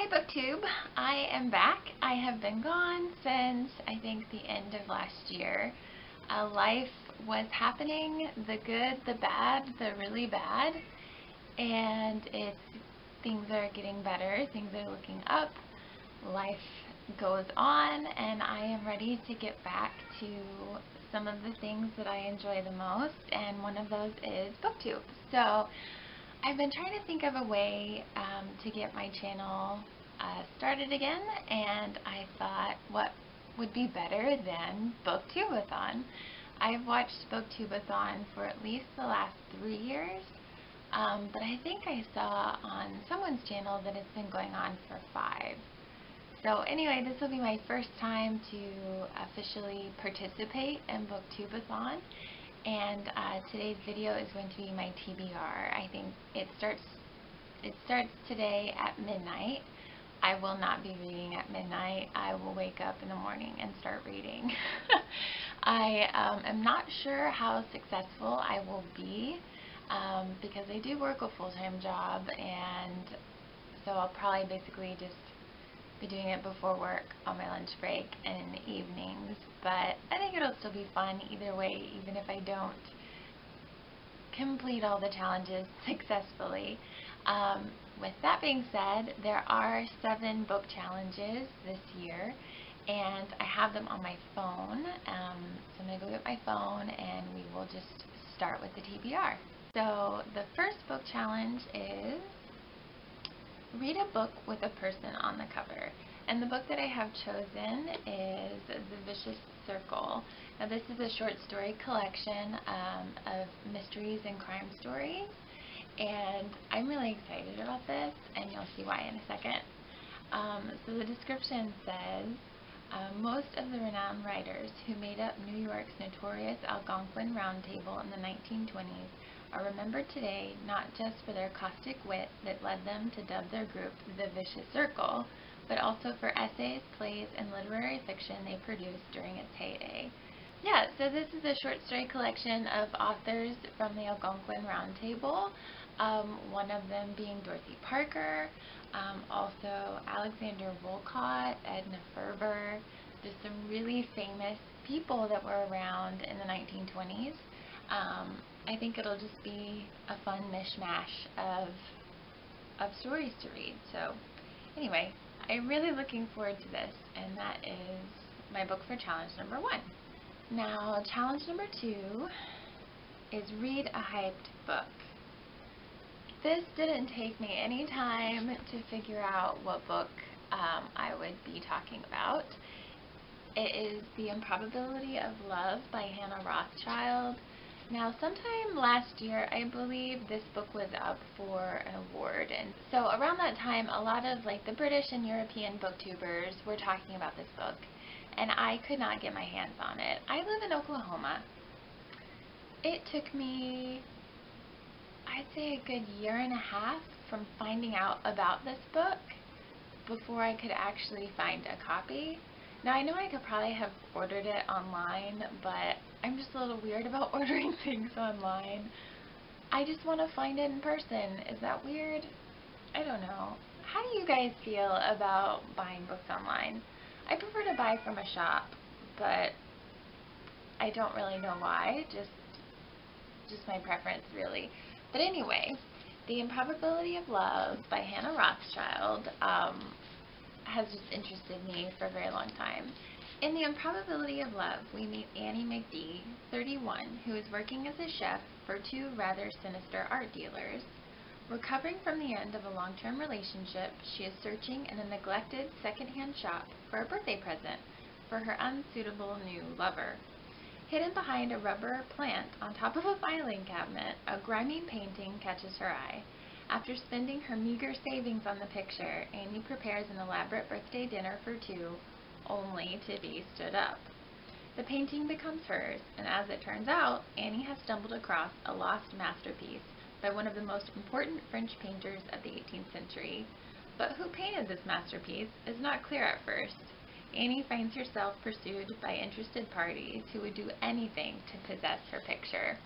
BookTube. I am back. I have been gone since I think the end of last year. Life was happening, the good, the bad, the really bad, and things are getting better, things are looking up, life goes on, and I am ready to get back to some of the things that I enjoy the most, and one of those is BookTube. So I've been trying to think of a way to get my channel started again, and I thought, what would be better than BookTubeathon? I've watched BookTubeathon for at least the last 3 years, but I think I saw on someone's channel that it's been going on for 5. So anyway, this will be my first time to officially participate in BookTubeathon. And today's video is going to be my TBR. I think it starts today at midnight. I will not be reading at midnight. I will wake up in the morning and start reading. I am not sure how successful I will be because I do work a full-time job, and so I'll probably basically just be doing it before work on my lunch break and in the evenings, but I think it'll still be fun either way, even if I don't complete all the challenges successfully. With that being said, there are 7 book challenges this year, and I have them on my phone, so I'm going to go get my phone and we will just start with the TBR. So the first book challenge is read a book with a person on the cover. And the book that I have chosen is The Vicious Circle. Now this is a short story collection of mysteries and crime stories, and I'm really excited about this, and you'll see why in a second. So the description says, most of the renowned writers who made up New York's notorious Algonquin Round Table in the 1920s are remembered today not just for their caustic wit that led them to dub their group the Vicious Circle, but also for essays, plays, and literary fiction they produced during its heyday. Yeah, so this is a short story collection of authors from the Algonquin Round Table, one of them being Dorothy Parker, also Alexander Woollcott, Edna Ferber, just some really famous people that were around in the 1920s. I think it'll just be a fun mishmash of stories to read. So anyway, I'm really looking forward to this, and that is my book for challenge number 1. Now, challenge number 2 is read a hyped book. This didn't take me any time to figure out what book I would be talking about. It is The Improbability of Love by Hannah Rothschild. Now, sometime last year, I believe this book was up for an award, and so around that time, a lot of the British and European booktubers were talking about this book, and I could not get my hands on it. I live in Oklahoma. It took me, I'd say, a good 1.5 years from finding out about this book before I could actually find a copy. Now, I know I could probably have ordered it online, but I'm just a little weird about ordering things online. I just want to find it in person. Is that weird? I don't know. How do you guys feel about buying books online? I prefer to buy from a shop, but I don't really know why. Just my preference, really. But anyway, The Improbability of Love by Hannah Rothschild has just interested me for a very long time. In The Improbability of Love, we meet Annie McD, 31, who is working as a chef for 2 rather sinister art dealers. Recovering from the end of a long-term relationship, she is searching in a neglected second-hand shop for a birthday present for her unsuitable new lover. Hidden behind a rubber plant on top of a filing cabinet, a grimy painting catches her eye. After spending her meager savings on the picture, Annie prepares an elaborate birthday dinner for 2, only to be stood up. The painting becomes hers, and as it turns out, Annie has stumbled across a lost masterpiece by one of the most important French painters of the 18th century. But who painted this masterpiece is not clear at first. Annie finds herself pursued by interested parties who would do anything to possess her picture.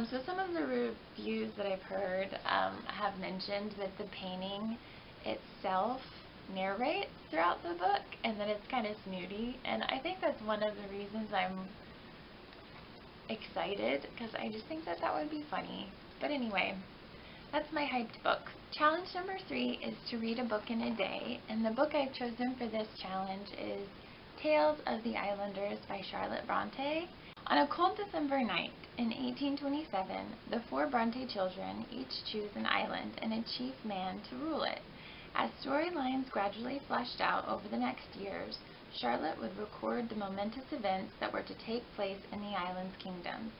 So some of the reviews that I've heard have mentioned that the painting itself narrates throughout the book, and that it's kind of snooty, and I think that's one of the reasons I'm excited, because I just think that that would be funny. But anyway, that's my hyped book. Challenge number 3 is to read a book in a day, and the book I've chosen for this challenge is Tales of the Islanders by Charlotte Bronte. On a cold December night in 1827, the 4 Bronte children each choose an island and a chief man to rule it. As storylines gradually fleshed out over the next years, Charlotte would record the momentous events that were to take place in the island's kingdoms,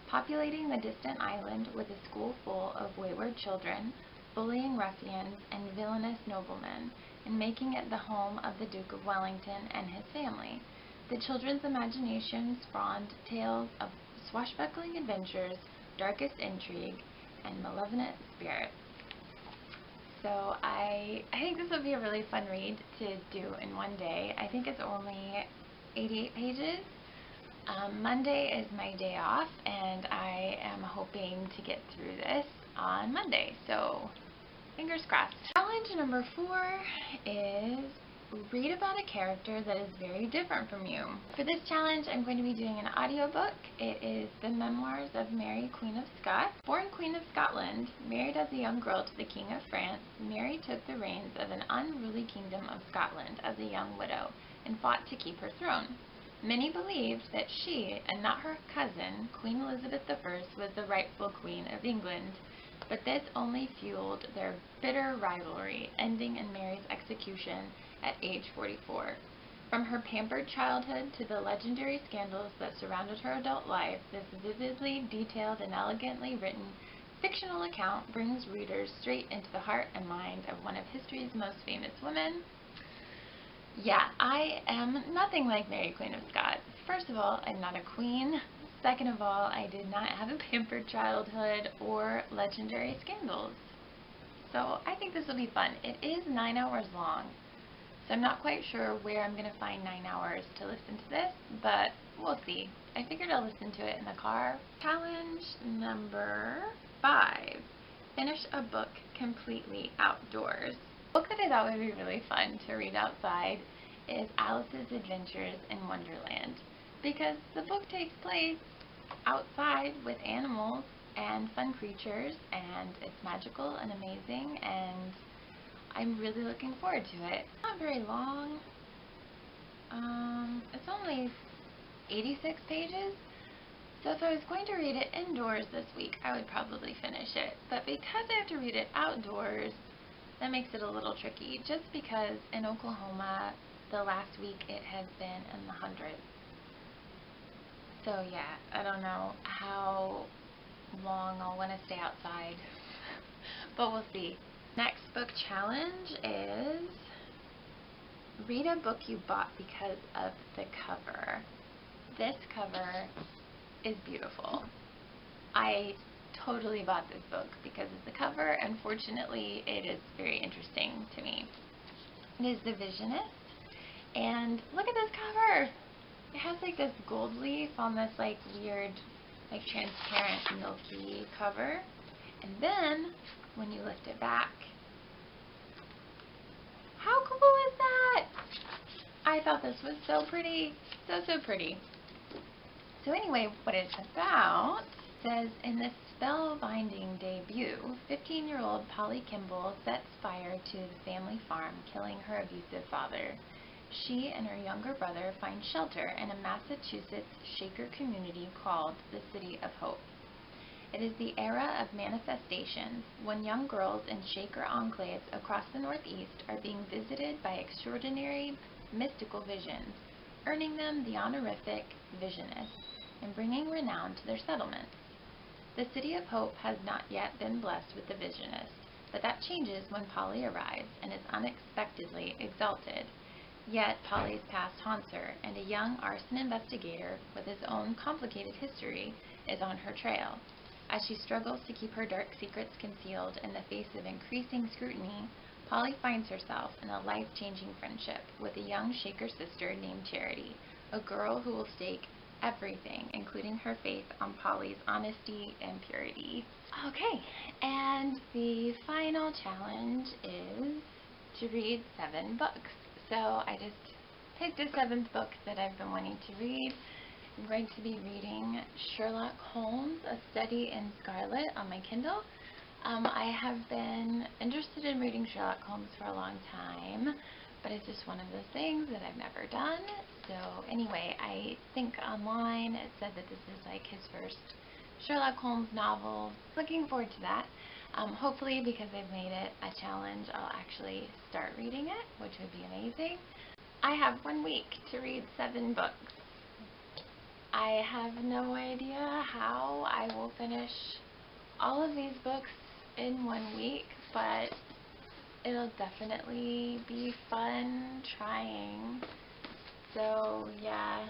populating the distant island with a school full of wayward children, bullying ruffians, and villainous noblemen, and making it the home of the Duke of Wellington and his family. The children's imaginations spawned tales of swashbuckling adventures, darkest intrigue, and malevolent spirits. So I think this would be a really fun read to do in one day. I think it's only 88 pages. Monday is my day off, and I am hoping to get through this on Monday, so fingers crossed. Challenge number 4 is read about a character that is very different from you. For this challenge, I'm going to be doing an audiobook. It is the memoirs of Mary, Queen of Scots. Born Queen of Scotland, married as a young girl to the King of France, Mary took the reins of an unruly kingdom of Scotland as a young widow and fought to keep her throne. Many believed that she, and not her cousin, Queen Elizabeth I, was the rightful Queen of England, but this only fueled their bitter rivalry, ending in Mary's execution at age 44. From her pampered childhood to the legendary scandals that surrounded her adult life, this vividly detailed and elegantly written fictional account brings readers straight into the heart and mind of one of history's most famous women. Yeah, I am nothing like Mary, Queen of Scots. First of all, I'm not a queen. Second of all, I did not have a pampered childhood or legendary scandals. So I think this will be fun. It is 9 hours long, so I'm not quite sure where I'm going to find 9 hours to listen to this, but we'll see. I figured I'll listen to it in the car. Challenge number 5. Finish a book completely outdoors. A book that I thought would be really fun to read outside is Alice's Adventures in Wonderland, because the book takes place outside with animals and fun creatures, and it's magical and amazing, and I'm really looking forward to it. It's not very long. It's only 86 pages, so if I was going to read it indoors this week, I would probably finish it. But because I have to read it outdoors, that makes it a little tricky, just because in Oklahoma, the last week it has been in the hundreds. So yeah, I don't know how long I'll want to stay outside, but we'll see. Next book challenge is read a book you bought because of the cover. This cover is beautiful. I totally bought this book because of the cover. Unfortunately, it is very interesting to me. It is The Visionist, and look at this cover. It has like this gold leaf on this like weird, like transparent milky cover, and then when you lift it back, how cool is that? I thought this was so pretty, so pretty. So anyway, what it's about says, in this spellbinding debut, 15-year-old Polly Kimball sets fire to the family farm, killing her abusive father. She and her younger brother find shelter in a Massachusetts Shaker community called the City of Hope. It is the era of manifestations, when young girls in Shaker enclaves across the Northeast are being visited by extraordinary mystical visions, earning them the honorific Visionist and bringing renown to their settlements. The City of Hope has not yet been blessed with the Visionist, but that changes when Polly arrives and is unexpectedly exalted. Yet Polly's past haunts her, and a young arson investigator with his own complicated history is on her trail. As she struggles to keep her dark secrets concealed in the face of increasing scrutiny, Polly finds herself in a life-changing friendship with a young Shaker sister named Charity, a girl who will stake everything, including her faith, on Polly's honesty and purity. Okay, and the final challenge is to read 7 books. So I just picked a 7th book that I've been wanting to read. I'm going to be reading Sherlock Holmes, A Study in Scarlet on my Kindle. I have been interested in reading Sherlock Holmes for a long time, but it's just one of those things that I've never done. So anyway, I think online it said that this is like his first Sherlock Holmes novel. Looking forward to that. Hopefully, because they've made it a challenge, I'll actually start reading it, which would be amazing. I have 1 week to read 7 books. I have no idea how I will finish all of these books in 1 week, but it'll definitely be fun trying. So yeah,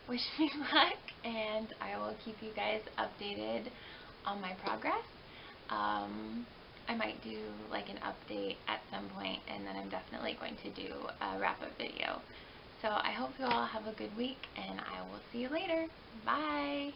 wish me luck, and I will keep you guys updated on my progress. I might do like an update at some point, and then I'm definitely going to do a wrap-up video. So I hope you all have a good week, and I will see you later. Bye!